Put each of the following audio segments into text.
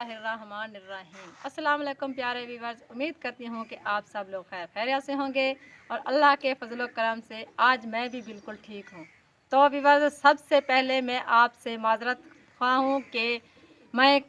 अस्सलाम वालेकुम प्यारे व्यूअर्स, उम्मीद करती हूँ कि आप सब लोग खैर खैरियत से होंगे और अल्लाह के फजल करम से आज मैं भी बिल्कुल ठीक हूँ। तो व्यूअर्स, सबसे पहले मैं आपसे माजरत ख्वाह हूँ कि मैं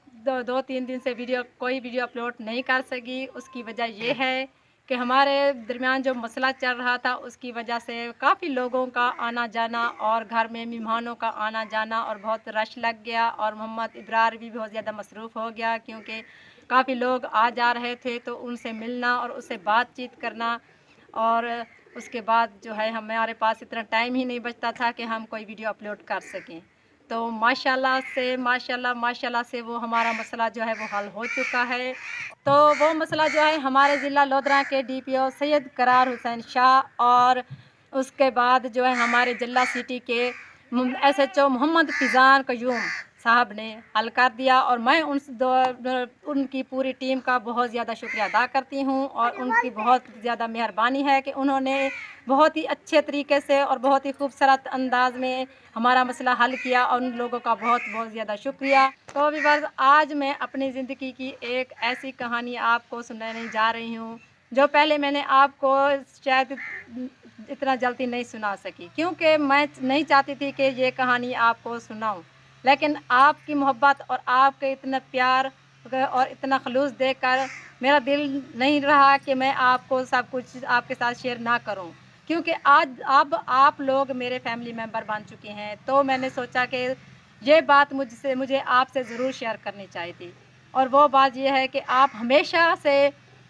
दो तीन दिन से कोई वीडियो अपलोड नहीं कर सकी। उसकी वजह यह है कि हमारे दरमियान जो मसला चल रहा था उसकी वजह से काफ़ी लोगों का आना जाना और घर में मेहमानों का आना जाना और बहुत रश लग गया और मोहम्मद इब्रार भी बहुत ज़्यादा मसरूफ़ हो गया, क्योंकि काफ़ी लोग आ जा रहे थे तो उनसे मिलना और उससे बातचीत करना, और उसके बाद जो है हमारे पास इतना टाइम ही नहीं बचता था कि हम कोई वीडियो अपलोड कर सकें। तो माशाल्लाह से वो हमारा मसला जो है वो हल हो चुका है। तो वो मसला जो है हमारे ज़िला लोधरा के डीपीओ सैयद करार हुसैन शाह और उसके बाद जो है हमारे जिला सिटी के एसएचओ मोहम्मद फिज़ान कयूम साहब ने हल कर दिया, और मैं उनकी पूरी टीम का बहुत ज़्यादा शुक्रिया अदा करती हूँ और उनकी बहुत ज़्यादा मेहरबानी है कि उन्होंने बहुत ही अच्छे तरीके से और बहुत ही खूबसूरत अंदाज में हमारा मसला हल किया, और उन लोगों का बहुत बहुत ज़्यादा शुक्रिया। तो व्यूअर्स, आज मैं अपनी ज़िंदगी की एक ऐसी कहानी आपको सुनाने जा रही हूँ जो पहले मैंने आपको शायद इतना जल्दी नहीं सुना सकी, क्योंकि मैं नहीं चाहती थी कि ये कहानी आपको सुनाऊँ, लेकिन आपकी मोहब्बत और आपके इतना प्यार और इतना खलूस देखकर मेरा दिल नहीं रहा कि मैं आपको सब कुछ आपके साथ शेयर ना करूं, क्योंकि आज अब आप लोग मेरे फैमिली मेंबर बन चुके हैं। तो मैंने सोचा कि ये बात मुझे आपसे ज़रूर शेयर करनी चाहिए थी, और वो बात ये है कि आप हमेशा से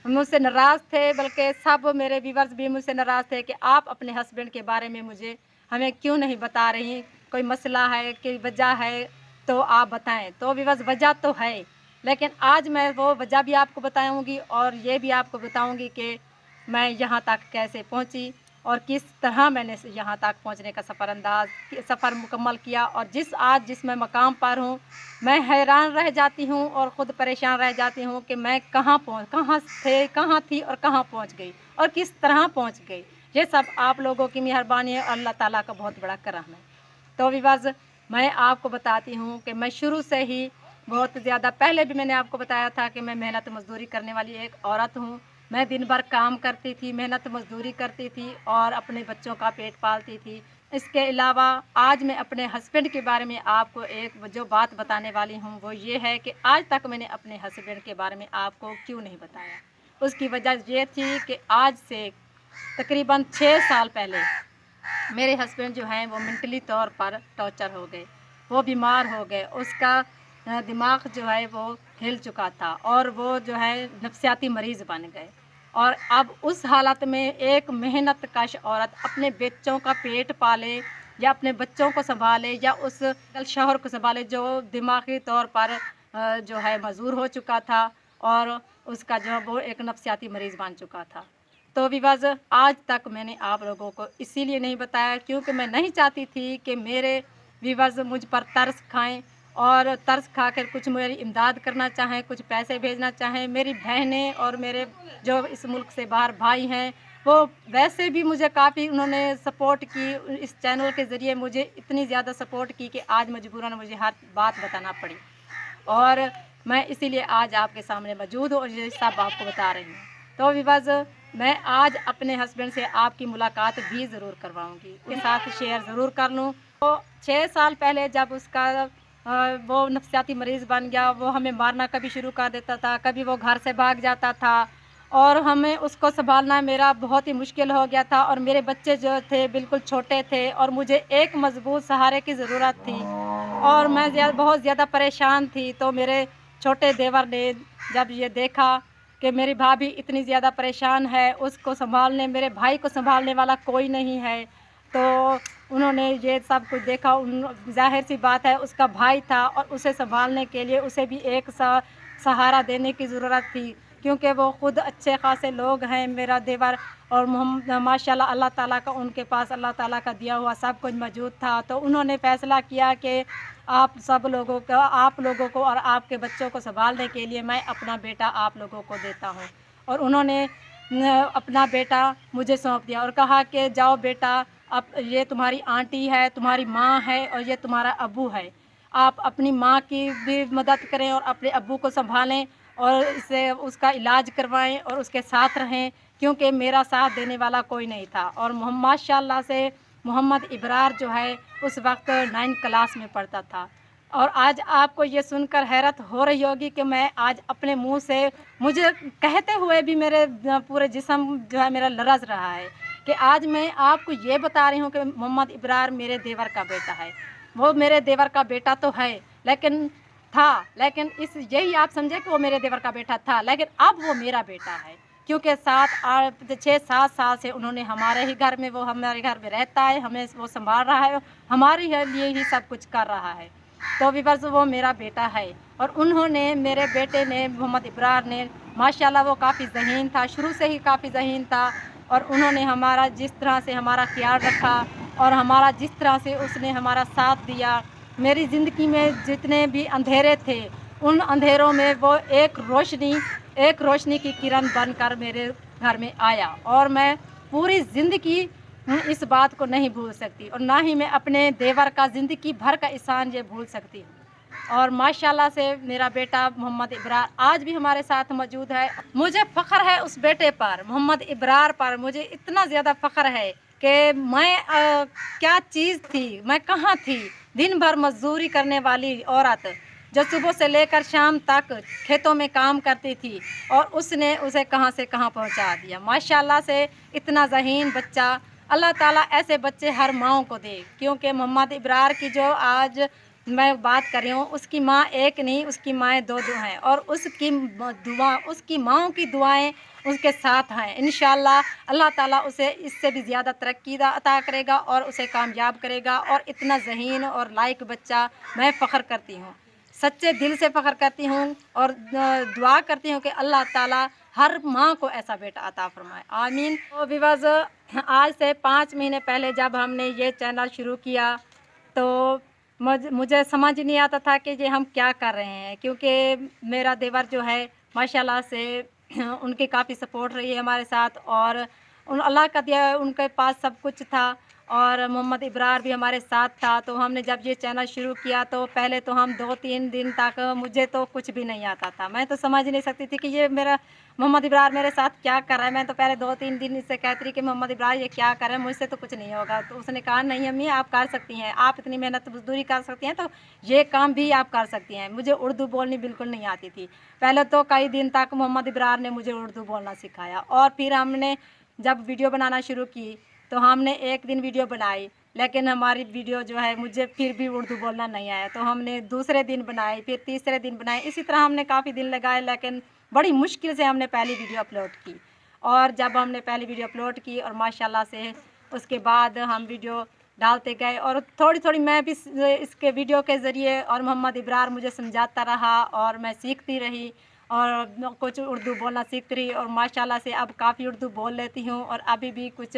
मुझसे नाराज़ थे, बल्कि सब मेरे व्यूअर्स भी मुझसे नाराज़ थे कि आप अपने हस्बैंड के बारे में हमें क्यों नहीं बता रही, कोई मसला है, कोई वजह है तो आप बताएं। तो व्यूअर्स, वजह तो है, लेकिन आज मैं वो वजह भी आपको बताऊंगी और ये भी आपको बताऊंगी कि मैं यहाँ तक कैसे पहुँची और किस तरह मैंने यहाँ तक पहुँचने का सफ़र मुकम्मल किया, और जिस मैं मकाम पर हूँ मैं हैरान रह जाती हूँ और ख़ुद परेशान रह जाती हूँ कि मैं कहाँ थी और कहाँ पहुँच गई और किस तरह पहुँच गई। ये सब आप लोगों की मेहरबानी है और अल्लाह ताला का बहुत बड़ा करम है। तो व्यूअर्स, मैं आपको बताती हूँ कि मैं शुरू से ही बहुत ज़्यादा, पहले भी मैंने आपको बताया था कि मैं मेहनत मज़दूरी करने वाली एक औरत हूँ। मैं दिन भर काम करती थी, मेहनत मज़दूरी करती थी और अपने बच्चों का पेट पालती थी। इसके अलावा आज मैं अपने हस्बैंड के बारे में आपको एक जो बात बताने वाली हूँ वो ये है कि आज तक मैंने अपने हस्बैंड के बारे में आपको क्यों नहीं बताया। उसकी वजह ये थी कि आज से तकरीबन 6 साल पहले मेरे हस्बैंड जो हैं वो मेंटली तौर पर टॉर्चर हो गए, वो बीमार हो गए, उसका दिमाग जो है वो हिल चुका था और वो जो है नफसियाती मरीज़ बन गए। और अब उस हालत में एक मेहनत कश औरत अपने बच्चों का पेट पाले या अपने बच्चों को संभाले या उस शौहर को संभाले जो दिमागी तौर पर जो है मजबूर हो चुका था और उसका जो वो एक नफसियाती मरीज़ बन चुका था। तो व्यूअर्स, आज तक मैंने आप लोगों को इसीलिए नहीं बताया क्योंकि मैं नहीं चाहती थी कि मेरे व्यूअर्स मुझ पर तरस खाएं और तरस खाकर कुछ मेरी इमदाद करना चाहें, कुछ पैसे भेजना चाहें। मेरी बहनें और मेरे जो इस मुल्क से बाहर भाई हैं वो वैसे भी मुझे काफ़ी उन्होंने सपोर्ट की, इस चैनल के ज़रिए मुझे इतनी ज़्यादा सपोर्ट की कि आज मजबूरन मुझे हर बात बताना पड़ी, और मैं इसीलिए आज आपके सामने मौजूद हूँ और ये सब आपको बता रही हूँ। तो व्यूअर्स, मैं आज अपने हस्बैंड से आपकी मुलाकात भी ज़रूर करवाऊँगी, उसके साथ शेयर ज़रूर कर लूँ। तो 6 साल पहले जब उसका वो नफसियाती मरीज़ बन गया, वो हमें मारना कभी शुरू कर देता था, कभी वो घर से भाग जाता था और हमें उसको सँभालना मेरा बहुत ही मुश्किल हो गया था, और मेरे बच्चे जो थे बिल्कुल छोटे थे और मुझे एक मज़बूत सहारे की ज़रूरत थी और मैं बहुत ज़्यादा परेशान थी। तो मेरे छोटे देवर ने जब ये देखा कि मेरी भाभी इतनी ज़्यादा परेशान है, उसको सँभालने, मेरे भाई को सँभालने वाला कोई नहीं है, तो उन्होंने ये सब कुछ देखा। ज़ाहिर-सी बात है उसका भाई था और उसे सँभालने के लिए उसे भी एक सहारा देने की ज़रूरत थी, क्योंकि वो ख़ुद अच्छे ख़ासे लोग हैं मेरा देवर, और माशाल्लाह अल्लाह ताला का उनके पास अल्लाह ताला का दिया हुआ सब कुछ मौजूद था। तो उन्होंने फ़ैसला किया कि आप लोगों को और आपके बच्चों को सँभालने के लिए मैं अपना बेटा आप लोगों को देता हूँ, और उन्होंने अपना बेटा मुझे सौंप दिया और कहा कि जाओ बेटा, अब ये तुम्हारी आंटी है, तुम्हारी माँ है और ये तुम्हारा अब्बू है, आप अपनी माँ की भी मदद करें और अपने अब्बू को संभालें और इससे उसका इलाज करवाएं और उसके साथ रहें, क्योंकि मेरा साथ देने वाला कोई नहीं था। और माशाल्लाह से मोहम्मद इब्रार जो है उस वक्त 9th क्लास में पढ़ता था। और आज आपको ये सुनकर हैरत हो रही होगी कि मैं आज अपने मुंह से, मुझे कहते हुए भी मेरे पूरे जिस्म जो है मेरा लरज़ रहा है कि आज मैं आपको ये बता रही हूँ कि मोहम्मद इब्रार मेरे देवर का बेटा है। वो मेरे देवर का बेटा तो है, लेकिन लेकिन इस यही आप समझे कि वो मेरे देवर का बेटा था, लेकिन अब वो मेरा बेटा है, क्योंकि 6-7 साल से उन्होंने हमारे ही घर में, वो हमारे घर में रहता है, हमें वो संभाल रहा है, हमारे लिए ही सब कुछ कर रहा है। तो व्यूअर्स वो मेरा बेटा है। और उन्होंने, मेरे बेटे ने, मोहम्मद इब्रार ने, माशाल्लाह वो काफ़ी ज़हीन था, शुरू से ही काफ़ी ज़हीन था। और उन्होंने हमारा जिस तरह से हमारा ख्याल रखा और हमारा जिस तरह से उसने हमारा साथ दिया, मेरी ज़िंदगी में जितने भी अंधेरे थे उन अंधेरों में वो एक रोशनी की किरण बनकर मेरे घर में आया। और मैं पूरी ज़िंदगी इस बात को नहीं भूल सकती, और ना ही मैं अपने देवर का ज़िंदगी भर का एहसान ये भूल सकती हूँ। और माशाल्लाह से मेरा बेटा मोहम्मद इब्रार आज भी हमारे साथ मौजूद है। मुझे फ़ख्र है उस बेटे पर, मोहम्मद इब्रार पर। मुझे इतना ज़्यादा फ़ख्र है कि मैं क्या चीज़ थी, मैं कहाँ थी। दिन भर मजदूरी करने वाली औरत जो सुबह से लेकर शाम तक खेतों में काम करती थी, और उसने उसे कहाँ से कहाँ पहुँचा दिया। माशाल्लाह से इतना ज़हीन बच्चा, अल्लाह ताला ऐसे बच्चे हर माँओं को दे, क्योंकि मोहम्मद इब्रार की जो आज मैं बात कर रही हूँ, उसकी माँ एक नहीं, उसकी माएँ दो हैं, और उसकी माँओं की दुआएं उसके साथ हैं। इंशाअल्लाह अल्लाह ताला उसे इससे भी ज़्यादा तरक्की अता करेगा और उसे कामयाब करेगा। और इतना ज़हीन और लायक बच्चा, मैं फ़ख्र करती हूँ, सच्चे दिल से फ़ख्र करती हूँ, और दुआ करती हूँ कि अल्लाह ताला हर माँ को ऐसा बेटा अता फ़रमाए, आमीन। तो व्यूअर्स, आज से 5 महीने पहले जब हमने ये चैनल शुरू किया, तो मुझे समझ नहीं आता था कि ये हम क्या कर रहे हैं, क्योंकि मेरा देवर जो है माशाल्लाह से उनकी काफ़ी सपोर्ट रही है हमारे साथ, और अल्लाह का दिया उनके पास सब कुछ था, और मोहम्मद इब्रार भी हमारे साथ था। तो हमने जब ये चैनल शुरू किया तो पहले तो हम 2-3 दिन तक, मुझे तो कुछ भी नहीं आता था, मैं तो समझ नहीं सकती थी कि ये मेरा मोहम्मद इब्रार मेरे साथ क्या कर रहा है। मैं तो पहले 2-3 दिन इससे कहती रही कि मोहम्मद इब्रार ये क्या कर रहा है, मुझसे तो कुछ नहीं होगा। तो उसने कहा नहीं अम्मी, आप कर सकती हैं, आप इतनी मेहनत मजदूरी कर सकती हैं तो ये काम भी आप कर सकती हैं। मुझे उर्दू बोलनी बिल्कुल नहीं आती थी। पहले तो कई दिन तक मोहम्मद इब्रार ने मुझे उर्दू बोलना सिखाया, और फिर हमने जब वीडियो बनाना शुरू की तो हमने एक दिन वीडियो बनाई, लेकिन हमारी वीडियो जो है, मुझे फिर भी उर्दू बोलना नहीं आया, तो हमने दूसरे दिन बनाई, फिर तीसरे दिन बनाई। इसी तरह हमने काफ़ी दिन लगाए, लेकिन बड़ी मुश्किल से हमने पहली वीडियो अपलोड की। और जब हमने पहली वीडियो अपलोड की, और माशाल्लाह से उसके बाद हम वीडियो डालते गए, और थोड़ी थोड़ी मैं भी इसके वीडियो के ज़रिए, और मोहम्मद इब्रार मुझे समझाता रहा और मैं सीखती रही, और कुछ उर्दू बोलना सीखती रही, और माशाल्लाह से अब काफ़ी उर्दू बोल लेती हूँ। और अभी भी कुछ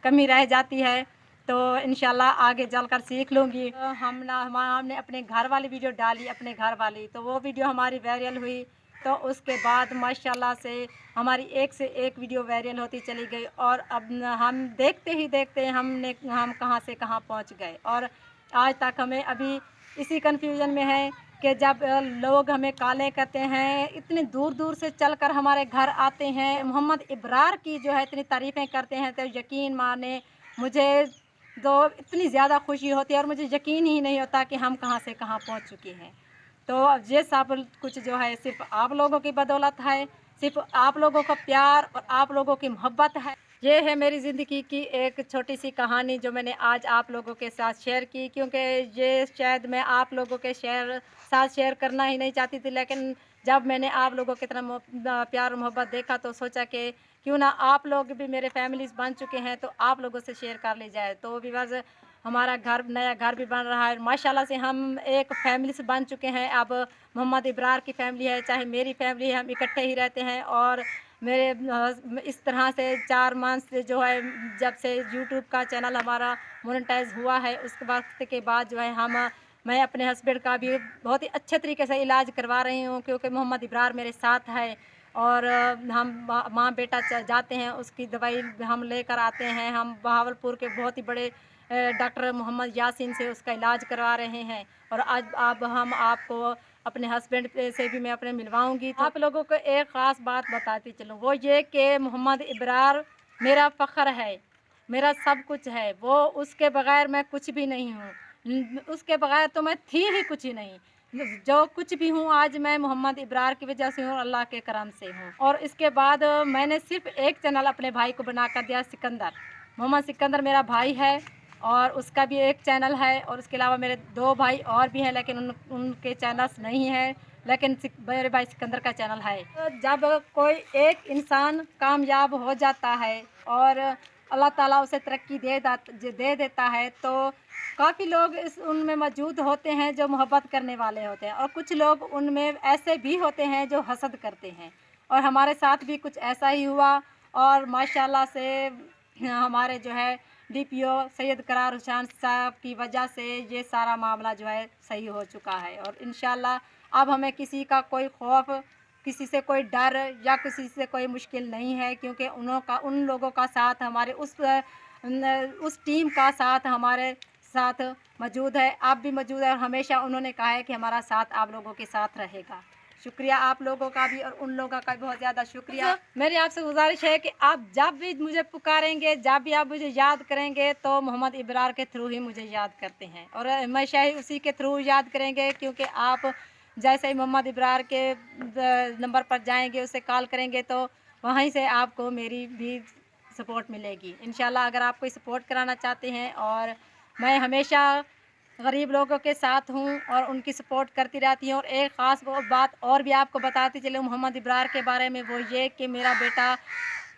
कमी रह जाती है, तो इंशाल्लाह आगे चलकर सीख लूँगी। हमने अपने घर वाली वीडियो डाली, अपने घर वाली, तो वो वीडियो हमारी वायरल हुई। तो उसके बाद माशाल्लाह से हमारी एक से एक वीडियो वायरल होती चली गई, और अब हम देखते ही देखते हम कहाँ से कहाँ पहुँच गए। और आज तक हमें अभी इसी कन्फ्यूज़न में है कि जब लोग हमें कॉलें करते हैं, इतनी दूर दूर से चलकर हमारे घर आते हैं, मोहम्मद इब्रार की जो है इतनी तारीफ़ें करते हैं, तो यकीन माने मुझे तो इतनी ज़्यादा खुशी होती है, और मुझे यकीन ही नहीं होता कि हम कहाँ से कहाँ पहुँच चुके हैं। तो ये सब कुछ जो है सिर्फ़ आप लोगों की बदौलत है, सिर्फ़ आप लोगों का प्यार और आप लोगों की मोहब्बत है। ये है मेरी ज़िंदगी की एक छोटी-सी कहानी जो मैंने आज आप लोगों के साथ शेयर की, क्योंकि ये शायद मैं आप लोगों के साथ शेयर करना ही नहीं चाहती थी, लेकिन जब मैंने आप लोगों की इतना प्यार और मोहब्बत देखा, तो सोचा कि क्यों ना आप लोग भी मेरे फैमिलीज़ बन चुके हैं, तो आप लोगों से शेयर कर ली जाए। तो व्यूअर्स, हमारा नया घर भी बन रहा है, माशाल्लाह से हम एक फैमिली से बन चुके हैं। अब मोहम्मद इब्रार की फैमिली है, चाहे मेरी फैमिली है, हम इकट्ठे ही रहते हैं। और मेरे इस तरह से 4 मंथ से जो है, जब से यूट्यूब का चैनल हमारा मोनेटाइज़ हुआ है, उसके वक्त के बाद जो है मैं अपने हस्बैंड का भी बहुत ही अच्छे तरीके से इलाज करवा रही हूँ, क्योंकि मोहम्मद इब्रार मेरे साथ है। और हम माँ बेटा जाते हैं, उसकी दवाई हम लेकर आते हैं। हम बहावलपुर के बहुत ही बड़े डॉक्टर मोहम्मद यासीन से उसका इलाज करवा रहे हैं। और आज अब हम आपको अपने हस्बैंड से भी मैं अपने मिलवाऊंगी। तो आप लोगों को एक ख़ास बात बताती चलूँ, वो ये कि मोहम्मद इब्रार मेरा फ़ख्र है, मेरा सब कुछ है। वो उसके बग़ैर मैं कुछ भी नहीं हूँ, उसके बग़ैर तो मैं थी ही कुछ ही नहीं। जो कुछ भी हूँ आज मैं मोहम्मद इब्रार की वजह से हूँ, अल्लाह के करम से हूँ। और इसके बाद मैंने सिर्फ़ एक चैनल अपने भाई को बना कर दिया, सिकंदर। मोहम्मद सिकंदर मेरा भाई है और उसका भी एक चैनल है, और उसके अलावा मेरे 2 भाई और भी हैं, लेकिन उनके चैनल्स नहीं हैं, लेकिन मेरे भाई सिकंदर का चैनल है। तो जब कोई एक इंसान कामयाब हो जाता है और अल्लाह ताला उसे तरक्की दे देता है, तो काफ़ी लोग उनमें मौजूद होते हैं जो मोहब्बत करने वाले होते हैं, और कुछ लोग उनमें ऐसे भी होते हैं जो हसद करते हैं। और हमारे साथ भी कुछ ऐसा ही हुआ, और माशाल्लाह से हमारे जो है डीपीओ सैयद करार हुसैन साहब की वजह से ये सारा मामला जो है सही हो चुका है। और इंशाल्लाह अब हमें किसी का कोई खौफ, किसी से कोई डर या किसी से कोई मुश्किल नहीं है, क्योंकि उन लोगों का साथ हमारे उस टीम का साथ हमारे साथ मौजूद है। आप भी मौजूद है, और हमेशा उन्होंने कहा है कि हमारा साथ आप लोगों के साथ रहेगा। शुक्रिया आप लोगों का भी, और उन लोगों का भी बहुत ज़्यादा शुक्रिया। मेरी आपसे गुजारिश है कि आप जब भी मुझे पुकारेंगे, जब भी आप मुझे याद करेंगे, तो मोहम्मद इब्रार के थ्रू ही मुझे याद करते हैं, और हमेशा ही उसी के थ्रू याद करेंगे, क्योंकि आप जैसे ही मोहम्मद इब्रार के नंबर पर जाएंगे, उसे कॉल करेंगे, तो वहीं से आपको मेरी भी सपोर्ट मिलेगी इंशाल्लाह। अगर आप कोई सपोर्ट कराना चाहते हैं, और मैं हमेशा गरीब लोगों के साथ हूँ और उनकी सपोर्ट करती रहती हूँ। और एक ख़ास बात और भी आपको बताती चलूँ मोहम्मद इब्रार के बारे में, वो ये कि मेरा बेटा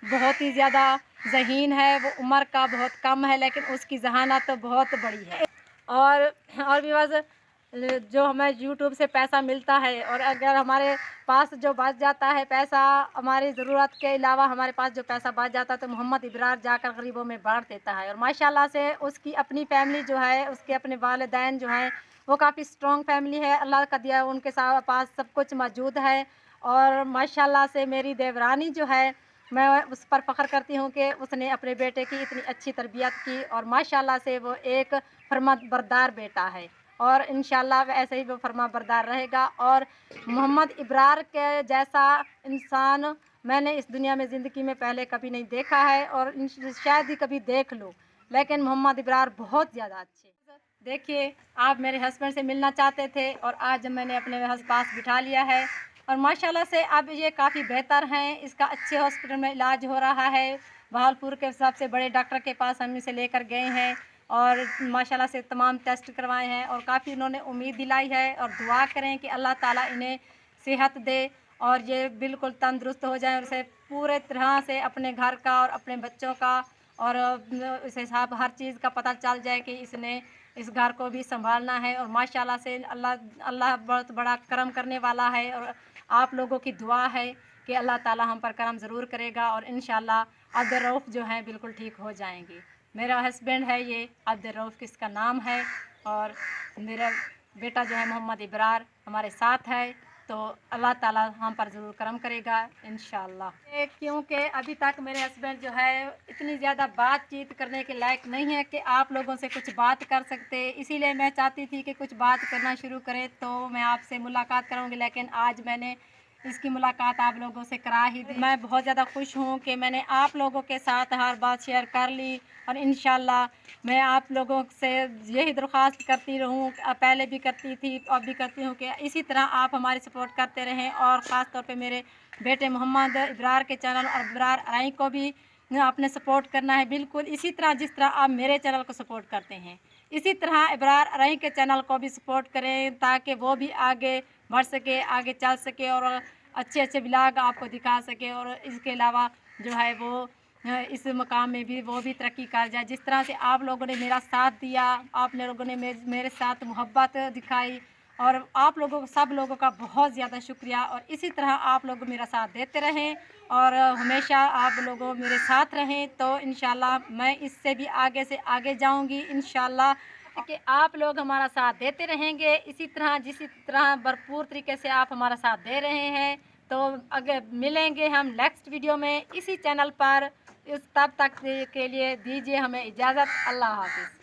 बहुत ही ज़्यादा ज़हीन है। वो उम्र का बहुत कम है, लेकिन उसकी ज़हानत तो बहुत बड़ी है। और भी बस जो हमें यूट्यूब से पैसा मिलता है, और अगर हमारे पास जो बच जाता है पैसा, हमारी ज़रूरत के अलावा हमारे पास जो पैसा बच जाता है, तो मोहम्मद इब्रार जाकर गरीबों में बाँट देता है। और माशाल्लाह से उसकी अपनी फैमिली जो है, उसके अपने वालिदैन जो हैं, वो काफ़ी स्ट्रॉन्ग फैमिली है। अल्लाह का दिया उनके पास सब कुछ मौजूद है। और माशाल्लाह से मेरी देवरानी जो है, मैं उस पर फ़ख्र करती हूँ कि उसने अपने बेटे की इतनी अच्छी तरबियत की, और माशाल्लाह से वो एक फरमाबरदार बेटा है, और इंशाल्लाह ऐसे ही वो फरमाबरदार रहेगा। और मोहम्मद इब्रार के जैसा इंसान मैंने इस दुनिया में ज़िंदगी में पहले कभी नहीं देखा है, और शायद ही कभी देख लूँ, लेकिन मोहम्मद इब्रार बहुत ज़्यादा अच्छे। देखिए, आप मेरे हस्बैंड से मिलना चाहते थे, और आज मैंने अपने पास बिठा लिया है, और माशाल्लाह से अब ये काफ़ी बेहतर हैं। इसका अच्छे हॉस्पिटल में इलाज हो रहा है। बहावलपुर के सबसे बड़े डॉक्टर के पास हम इसे लेकर गए हैं, और माशाल्लाह से तमाम टेस्ट करवाए हैं, और काफ़ी उन्होंने उम्मीद दिलाई है। और दुआ करें कि अल्लाह ताला इन्हें सेहत दे, और ये बिल्कुल तंदुरुस्त हो जाएँ, और इसे पूरे तरह से अपने घर का और अपने बच्चों का और इस हिसाब हर चीज़ का पता चल जाए कि इसने इस घर को भी संभालना है। और माशाल्लाह से अल्लाह बहुत बड़ा करम करने वाला है, और आप लोगों की दुआ है कि अल्लाह ताला हम पर करम ज़रूर करेगा, और इंशाल्लाह अब्दुर्रऊफ़ जो हैं बिल्कुल ठीक हो जाएंगे। मेरा हस्बैंड है ये अब्दुर्रऊफ़ इसका नाम है, और मेरा बेटा जो है मोहम्मद इब्रार हमारे साथ है। तो अल्लाह ताला हम पर ज़रूर करम करेगा इंशाल्लाह। क्योंकि अभी तक मेरे हस्बैंड जो है इतनी ज़्यादा बातचीत करने के लायक नहीं है कि आप लोगों से कुछ बात कर सकते, इसीलिए मैं चाहती थी कि कुछ बात करना शुरू करें, तो मैं आपसे मुलाकात करूँगी। लेकिन आज मैंने इसकी मुलाकात आप लोगों से करा ही दी। मैं बहुत ज़्यादा खुश हूँ कि मैंने आप लोगों के साथ हर बात शेयर कर ली, और इंशाल्लाह मैं आप लोगों से यही दरख्वास्त करती रहूँ, पहले भी करती थी, अब भी करती हूँ, कि इसी तरह आप हमारी सपोर्ट करते रहें। और ख़ास तौर पे मेरे बेटे मोहम्मद इब्रार के चैनल और इब्रार आई को भी आपने सपोर्ट करना है, बिल्कुल इसी तरह जिस तरह आप मेरे चैनल को सपोर्ट करते हैं। इसी तरह इब्रार अरई के चैनल को भी सपोर्ट करें, ताकि वो भी आगे बढ़ सके, आगे चल सके, और अच्छे अच्छे ब्लॉग आपको दिखा सके। और इसके अलावा जो है वो इस मकाम में भी वो भी तरक्की कर जाए। जिस तरह से आप लोगों ने मेरा साथ दिया, आप लोगों ने मेरे साथ मोहब्बत दिखाई, और आप लोगों को सब लोगों का बहुत ज़्यादा शुक्रिया। और इसी तरह आप लोग मेरा साथ देते रहें, और हमेशा आप लोग मेरे साथ रहें, तो इंशाल्लाह मैं इससे भी आगे से आगे जाऊंगी इंशाल्लाह। कि आप लोग हमारा साथ देते रहेंगे इसी तरह, जिस तरह भरपूर तरीके से आप हमारा साथ दे रहे हैं। तो अगर मिलेंगे हम नेक्स्ट वीडियो में इसी चैनल पर, तब तक के लिए दीजिए हमें इजाज़त। अल्लाह हाफ़िज़।